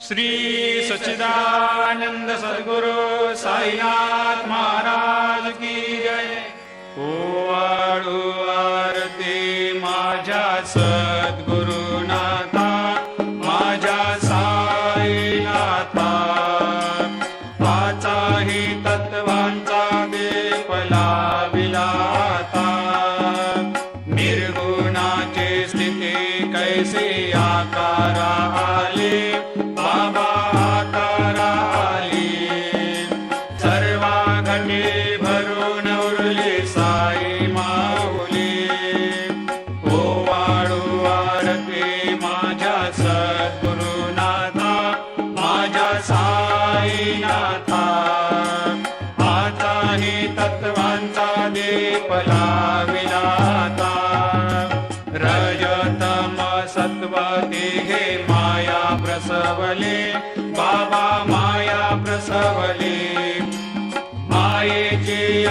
श्री सच्चिदानंद सद्गुरु साईनाथ महाराज की जय। ओवाळू आरती माझ्या सद्गुरुनाथा, माझ्या साईनाथा, पाचाही तत्वांचा दीप लाविला आता। निर्गुणाची स्थिती कैसी आकारा आली, बाबा आकारा आली। सर्वा घटी भरून उरली साई माऊली। ओवाळू आरती माझ्या सद्गुरुनाथा, माझ्या साईनाथा, आताही तत्वांचा दीप लाविला आता। रजतम सत्व तिघे माया प्रसवले, बाबा माया प्रसवले। मायेची